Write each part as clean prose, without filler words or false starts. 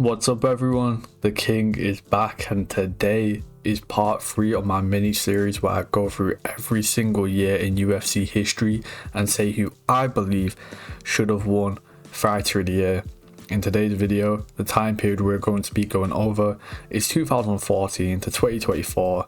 What's up everyone, the King is back and today is part 3 of my mini series where I go through every single year in UFC history and say who I believe should have won Fighter of the Year. In today's video, the time period we're going to be going over is 2014 to 2024.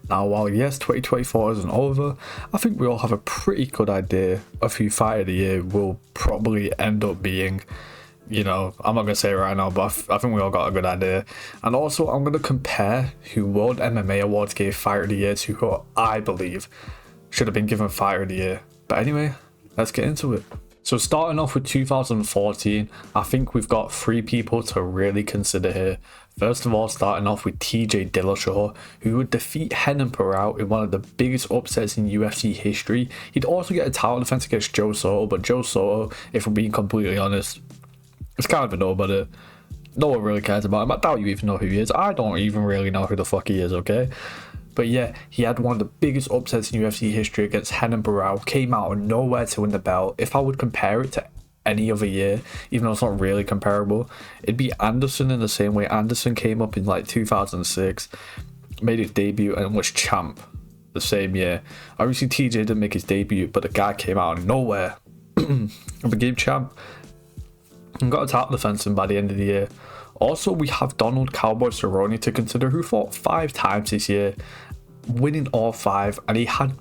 Now while yes 2024 isn't over, I think we all have a pretty good idea of who Fighter of the Year will probably end up being. You know, I'm not going to say it right now, but I think we all got a good idea. And also, I'm going to compare who World MMA Awards gave Fighter of the Year to who I believe should have been given Fighter of the Year. But anyway, let's get into it. So starting off with 2014, I think we've got 3 people to really consider here. First of all, starting off with TJ Dillashaw, who would defeat Renan Barão in one of the biggest upsets in UFC history. He'd also get a title defense against Joe Soto, but Joe Soto, if we're being completely honest, it's kind of a nobody. No one really cares about him. I doubt you even know who he is. I don't even really know who the fuck he is, okay? But yeah, he had one of the biggest upsets in UFC history against Renan Barão. Came out of nowhere to win the belt. If I would compare it to any other year, even though it's not really comparable, it'd be Anderson in the same way. Anderson came up in like 2006, made his debut and was champ the same year. Obviously TJ didn't make his debut, but the guy came out of nowhere and became champ. And got a title defense in by the end of the year. Also, we have Donald Cowboy Cerrone to consider, who fought 5 times this year, winning all 5, and he had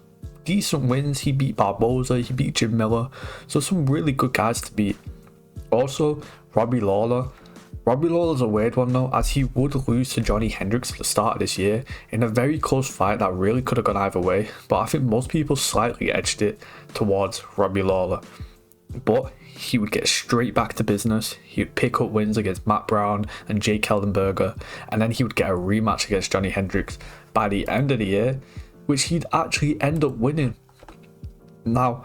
decent wins. He beat Barboza, he beat Jim Miller, so some really good guys to beat. Also, Robbie Lawler. Robbie Lawler's a weird one though, as he would lose to Johnny Hendricks at the start of this year in a very close fight that really could have gone either way, but I think most people slightly edged it towards Robbie Lawler. But he would get straight back to business. He would pick up wins against Matt Brown and Jake Ellenberger, and then he would get a rematch against Johnny Hendricks by the end of the year, which he'd actually end up winning. Now,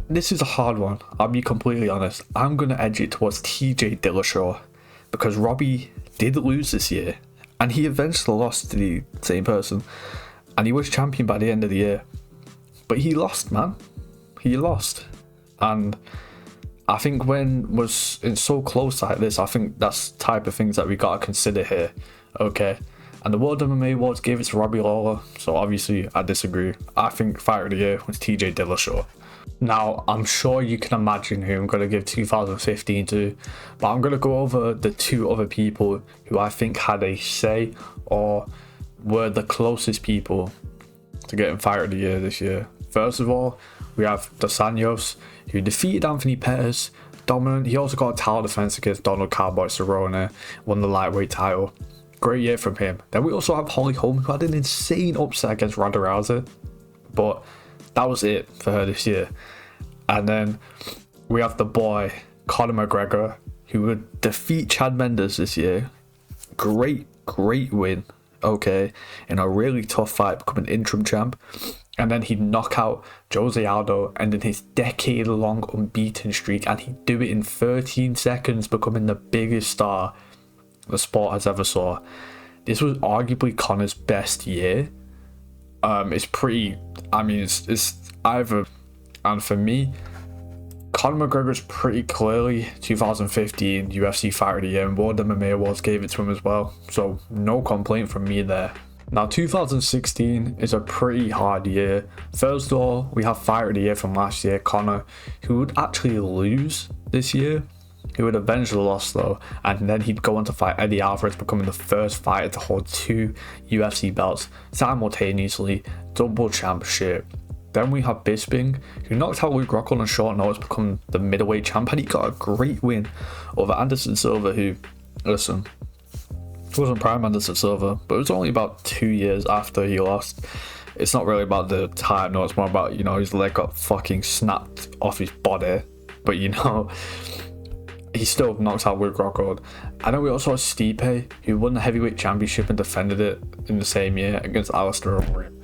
this is a hard one, I'll be completely honest. I'm going to edge it towards TJ Dillashaw, because Robbie did lose this year, and he eventually lost to the same person, and he was champion by the end of the year. But he lost, man. He lost. And I think when was in so close like this, I think that's the type of things that we gotta consider here. Okay. And the World MMA Awards gave it to Robbie Lawler, so obviously I disagree. I think Fighter of the Year was TJ Dillashaw. Now, I'm sure you can imagine who I'm gonna give 2015 to, but I'm gonna go over the 2 other people who I think had a say or were the closest people to getting Fighter of the Year this year. First of all, we have Dos Anjos, who defeated Anthony Pettis, dominant. He also got a title defense against Donald Cowboy Cerrone, won the lightweight title. Great year from him. Then we also have Holly Holm, who had an insane upset against Ronda Rousey, but that was it for her this year. And then we have the boy Conor McGregor, who would defeat Chad Mendes this year. Great win, okay, in a really tough fight, becoming interim champ. And then he'd knock out Jose Aldo, ending his decade-long unbeaten streak, and he'd do it in 13 seconds, becoming the biggest star the sport has ever saw. This was arguably Conor's best year. It's pretty, I mean, it's either, and for me, Conor McGregor's pretty clearly 2015 UFC Fighter of the Year, and World MMA Awards gave it to him as well, so no complaint from me there. Now 2016 is a pretty hard year. First of all, we have Fighter of the Year from last year, Conor, who would actually lose this year. He would eventually lost though, and then he'd go on to fight Eddie Alvarez, becoming the first fighter to hold 2 UFC belts simultaneously, double championship. Then we have Bisping, who knocked out Luke Rockhold on short notice, become the middleweight champ, and he got a great win over Anderson Silva, who, listen, it wasn't prime Anderson Silva, but it was only about 2 years after he lost. It's not really about the time, no, it's more about, you know, his leg got fucking snapped off his body, but you know, he still knocked out Luke Rockhold. And then we also have Stipe, who won the heavyweight championship and defended it in the same year against Alistair Overeem.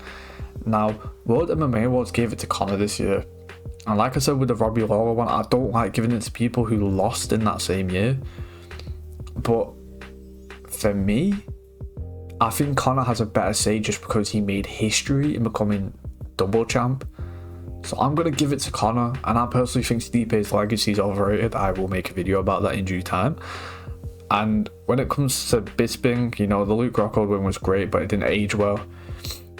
Now, World MMA Awards gave it to Conor this year, and like I said with the Robbie Lawler one, I don't like giving it to people who lost in that same year, but for me, I think Conor has a better say just because he made history in becoming double champ. So I'm going to give it to Conor, and I personally think Stipe's legacy is overrated. I will make a video about that in due time. And when it comes to Bisping, you know, the Luke Rockhold win was great, but it didn't age well.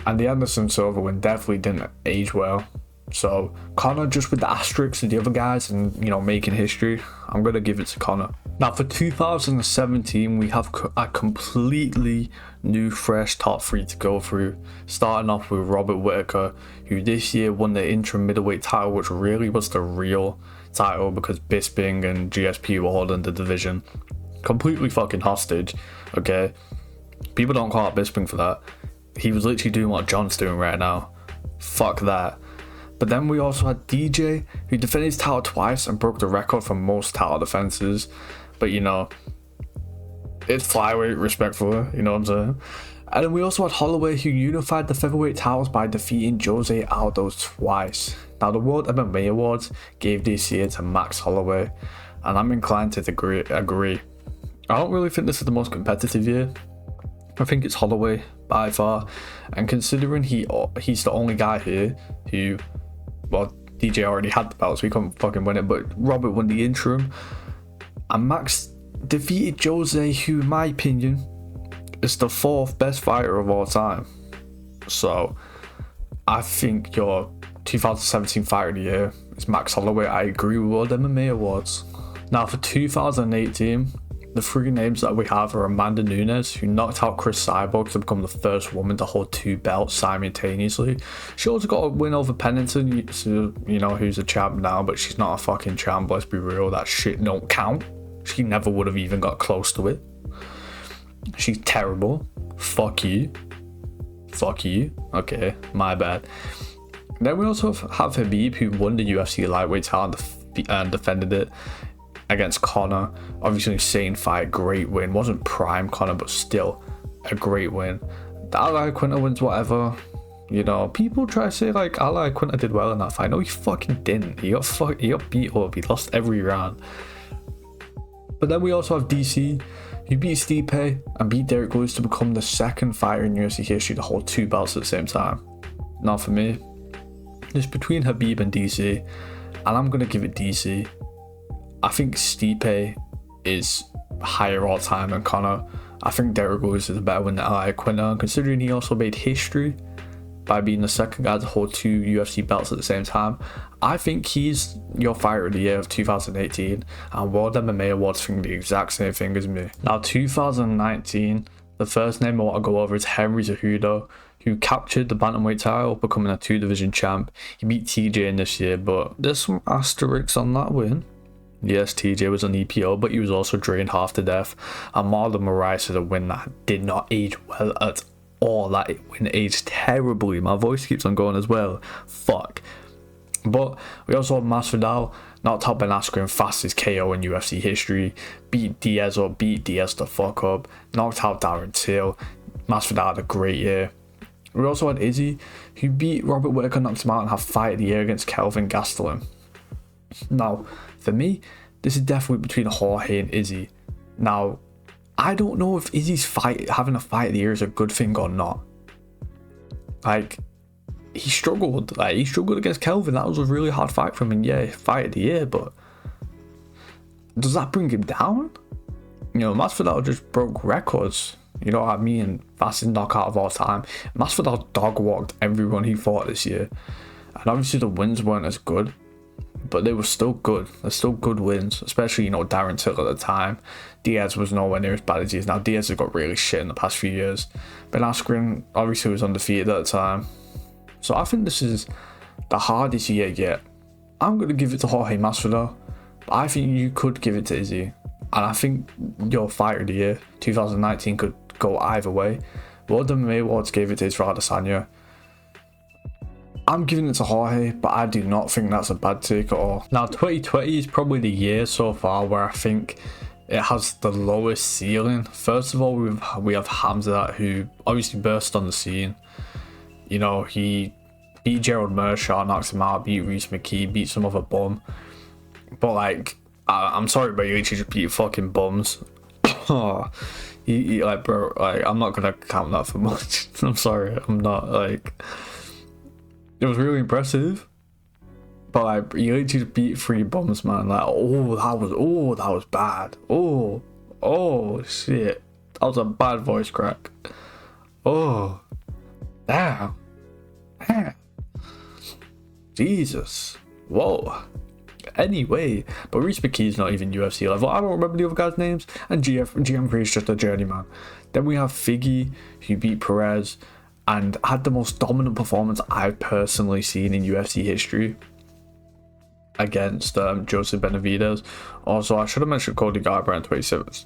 And the Anderson Silva win definitely didn't age well. So Conor, just with the asterisks of the other guys and, you know, making history, I'm going to give it to Conor. Now for 2017, we have a completely new fresh top three to go through. Starting off with Robert Whittaker, who this year won the interim middleweight title, which really was the real title because Bisping and GSP were holding the division completely fucking hostage. Okay, people don't call out Bisping for that. He was literally doing what John's doing right now. Fuck that. But then we also had DJ, who defended his title twice and broke the record for most title defenses. But you know, it's flyweight, respectfully, you know what I'm saying? And then we also had Holloway, who unified the featherweight titles by defeating Jose Aldo twice. Now the World MMA Awards gave this year to Max Holloway, and I'm inclined to agree. I don't really think this is the most competitive year. I think it's Holloway by far, and considering he's the only guy here who, well, DJ already had the belt, so he couldn't fucking win it, but Robert won the interim, and Max defeated Jose, who in my opinion is the fourth best fighter of all time. So I think your 2017 fighter of the year is Max Holloway. I agree with World MMA Awards. Now for 2018, the three names that we have are Amanda Nunes, who knocked out Chris Cyborg to become the first woman to hold two belts simultaneously. She also got a win over Pennington, so, you know, who's a champ now, but she's not a fucking champ, let's be real, that shit don't count. She never would have even got close to it. She's terrible. Fuck you. Fuck you. Okay, my bad. Then we also have Khabib, who won the UFC lightweight title and defended it against Conor. Obviously, insane fight, great win. Wasn't prime Conor, but still a great win. The Ally Quinter wins whatever. You know, people try to say like Ally Quinter did well in that fight. No, he fucking didn't. He got beat up. He lost every round. But then we also have DC, who beat Stipe and beat Derek Lewis to become the second fighter in UFC history to hold two belts at the same time. Now for me, it's between Khabib and DC, and I'm gonna give it DC. I think Stipe is higher all time than Conor. I think Derek Lewis is a better win than Ally Quinter, considering he also made history by being the second guy to hold two UFC belts at the same time. I think he's your fighter of the year of 2018, and World MMA Awards think the exact same thing as me. Now 2019, the first name I want to go over is Henry Cejudo, who captured the bantamweight title, becoming a two-division champ. He beat TJ in this year, but there's some asterisks on that win. Yes, TJ was on EPO, but he was also drained half to death. And Marlon Moraes is a win that did not age well at all. That win aged terribly. My voice keeps on going as well. Fuck. But we also have Masvidal, knocked out Ben Askren, fastest KO in UFC history. Beat Diaz the fuck up. Knocked out Darren Till. Masvidal had a great year. We also had Izzy, who beat Robert Whittaker, knocked him out, and had fight of the year against Kelvin Gastelum. Now, for me, this is definitely between Jorge and Izzy. Now, I don't know if Izzy's having a fight of the year is a good thing or not. Like, he struggled against Kelvin. That was a really hard fight for him, and yeah, fight of the year, but does that bring him down? You know, Masvidal just broke records. You know what I mean? Fastest knockout of all time. Masvidal dog walked everyone he fought this year. And obviously the wins weren't as good, but they were still good. They're still good wins, especially, you know, Darren Till at the time. Diaz was nowhere near as bad as he is now. Diaz has got really shit in the past few years. Ben Askren obviously was undefeated at the time. So I think this is the hardest year yet. I'm going to give it to Jorge Masvidal, but I think you could give it to Izzy. And I think your fighter of the year, 2019, could go either way. World MMA Awards gave it to Israel Adesanya. I'm giving it to Jorge, but I do not think that's a bad take at all. Now 2020 is probably the year so far where I think it has the lowest ceiling. First of all, we have Hamzat, who obviously burst on the scene. You know, he beat Gerald Mershaw, knocked him out, beat Reese McKee, beat some other bum. But like, I'm sorry, but he literally just beat fucking bums. he like, bro, like, I'm not gonna count that for much. I'm sorry, I'm not, like, it was really impressive, but like, he literally just beat three bums, man. Like, that was bad. Oh shit, that was a bad voice crack. Oh, damn. Damn. Jesus. Whoa. Anyway, but Reese McKee's not even UFC level. I don't remember the other guys' names. And GM Free is just a journeyman. Then we have Figgy, who beat Perez and had the most dominant performance I've personally seen in UFC history against Joseph Benavidez. Also, I should have mentioned Cody Garbrandt in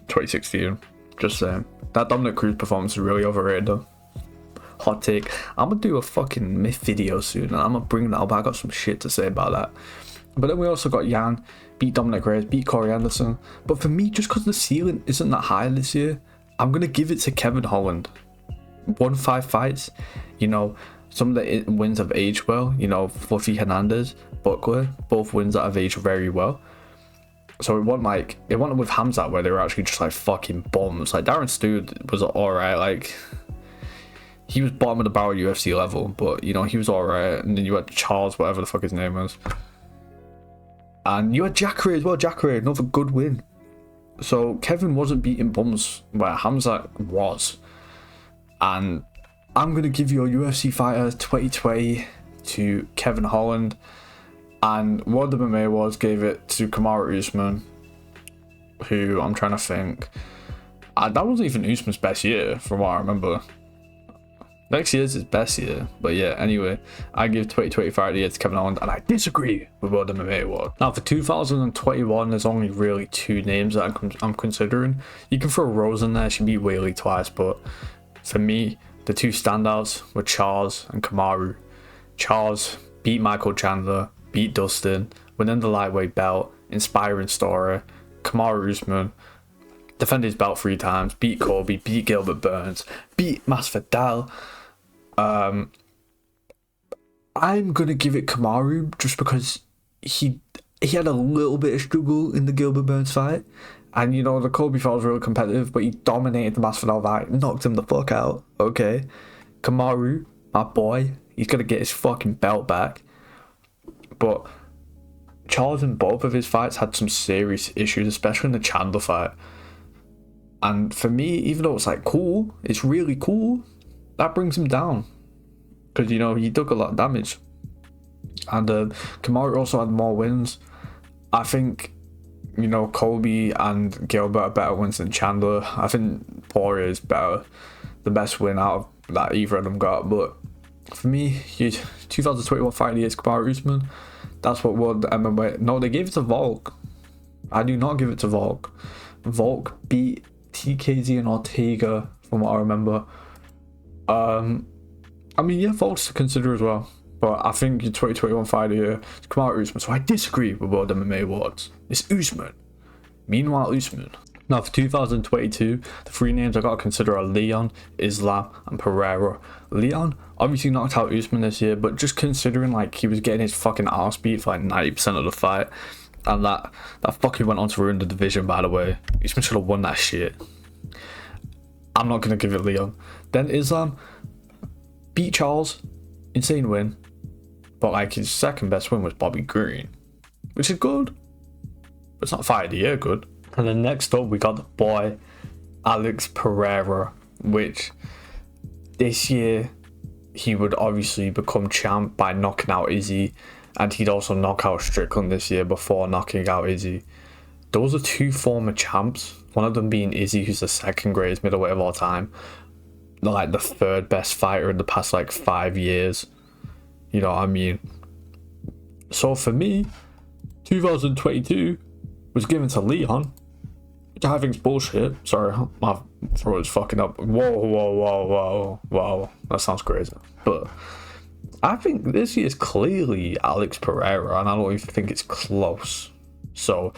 2016. Just saying. That Dominic Cruz performance is really overrated though. Hot take. I'm gonna do a fucking myth video soon and I'm gonna bring that up. I got some shit to say about that. But then we also got Yan, beat Dominic Reyes, beat Corey Anderson. But for me, just because the ceiling isn't that high this year, I'm going to give it to Kevin Holland. Won 5 fights. You know, some of the wins have aged well. You know, Fluffy Hernandez, Buckler, both wins that have aged very well. So it wasn't with Hamzat where they were actually just like fucking bombs. Like Darren Stewart was alright. Like, he was bottom of the barrel UFC level, but you know, he was alright. And then you had Charles, whatever the fuck his name was. And you had Jacare as well. Jacare, another good win. So Kevin wasn't beating bums where Hamzat was. And I'm going to give your UFC Fighter 2020 to Kevin Holland. And World MMA Awards gave it to Kamaru Usman, who I'm trying to think. That wasn't even Usman's best year from what I remember. Next year's his best year, but yeah, anyway, I give 2025 the year to Kevin Holland, and I disagree with World MMA Award. Now, for 2021, there's only really 2 names that I'm considering. You can throw Rose in there, she beat Whaley twice, but for me, the 2 standouts were Charles and Kamaru. Charles beat Michael Chandler, beat Dustin, winning the lightweight belt, inspiring story. Kamaru Usman defended his belt 3 times, beat Colby, beat Gilbert Burns, beat Masvidal. I'm gonna give it Kamaru just because he had a little bit of struggle in the Gilbert Burns fight, and you know the Colby fight was really competitive, but he dominated the Masvidal fight, knocked him the fuck out. Okay, Kamaru, my boy, he's gonna get his fucking belt back. But Charles in both of his fights had some serious issues, especially in the Chandler fight. And for me, even though it's like cool, it's really cool, that brings him down. Because, you know, he took a lot of damage. And Kamaru also had more wins. I think, you know, Colby and Gilbert are better wins than Chandler. I think Poirier is better. The best win out of that either of them got. But for me, 2021 fight of the year is Kamaru Usman. That's what World MMA... No, they gave it to Volk. I do not give it to Volk. Volk beat TKZ and Ortega, from what I remember. I mean, yeah, Volk's to consider as well. But I think your 2021 fight here is Kamaru Usman. So I disagree with World MMA Awards. It's Usman. Meanwhile, Usman. Now, for 2022, the 3 names I got to consider are Leon, Islam, and Pereira. Leon obviously knocked out Usman this year, but just considering like he was getting his fucking ass beat for like 90% of the fight, and that fucking went on to ruin the division, by the way. Usman should have won that shit. I'm not going to give it Leon. Then Islam beat Charles. Insane win. But like his second best win was Bobby Green, which is good. But it's not fight of the year good. And then next up we got the boy Alex Pereira, which this year he would obviously become champ by knocking out Izzy. And he'd also knock out Strickland this year before knocking out Izzy. Those are 2 former champs. One of them being Izzy, who's the 2nd greatest middleweight of all time. Like the 3rd best fighter in the past like 5 years. You know what I mean? So for me, 2022 was given to Leon, which I think is bullshit. Sorry, my throat is fucking up. Whoa. That sounds crazy. But I think this year's clearly Alex Pereira, and I don't even think it's close. So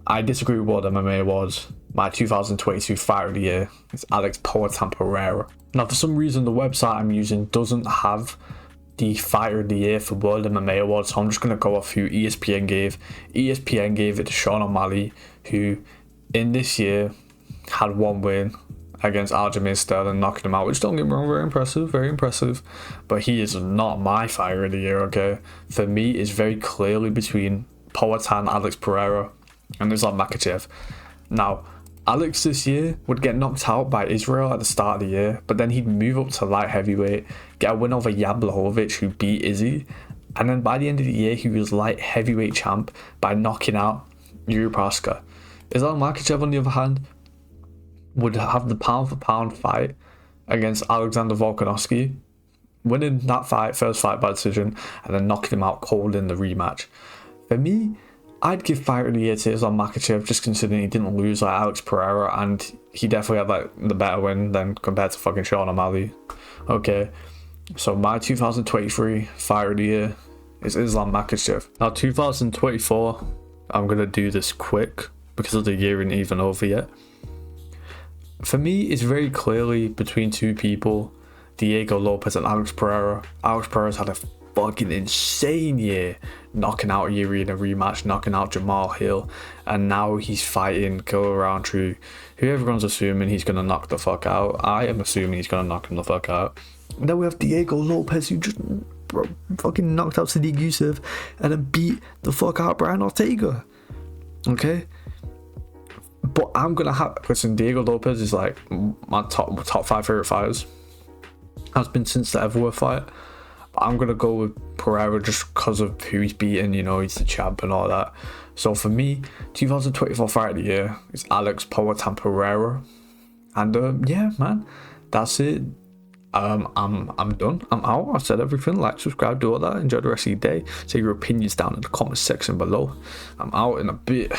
I disagree with what MMA was. My 2022 fighter of the year is Alex Poatan Pereira. Now, for some reason, the website I'm using doesn't have the fighter of the year for World MMA Awards, so I'm just going to go off who ESPN gave. ESPN gave it to Sean O'Malley, who in this year had 1 win against Aljamain Sterling, knocking him out, which, don't get me wrong, very impressive, but he is not my fighter of the year. Okay, for me, it's very clearly between Poatan, Alex Pereira, and Islam Makhachev. Now, Alex this year would get knocked out by Israel at the start of the year, but then he'd move up to light heavyweight, get a win over Jan Blachowicz, who beat Izzy, and then by the end of the year, he was light heavyweight champ by knocking out Yuri Prochazka. Islam Makhachev, on the other hand, would have the pound for pound fight against Alexander Volkanovski, winning that fight, first fight by decision, and then knocking him out cold in the rematch. For me, I'd give fight of the year to Islam Makhachev, just considering he didn't lose like Alex Pereira, and he definitely had like the better win than compared to fucking Sean O'Malley. Okay, so my 2023 fight of the year is Islam Makhachev. Now 2024, I'm gonna do this quick because of the year ain't even over yet. For me, it's very clearly between two people, Diego Lopez and Alex Pereira. Alex Pereira's had a fucking insane year, knocking out Yuri in a rematch, knocking out Jamal Hill, and now he's fighting Killer Roundtree, who everyone's assuming he's gonna knock the fuck out. I am assuming he's gonna knock him the fuck out. And then we have Diego Lopez, who just fucking knocked out Sadiq Youssef and then beat the fuck out Brian Ortega. Okay, but I'm gonna have, listen, Diego Lopez is like my top 5 favorite fighters. Has been since the Everworth fight. But I'm gonna go with Pereira just because of who he's beaten. You know, he's the champ and all that. So for me, 2024 fight of the year is Alex Poatan Pereira. And yeah, man, that's it. I'm done. I'm out. I've said everything. Like, subscribe, do all that. Enjoy the rest of your day. Say your opinions down in the comment section below. I'm out in a bit.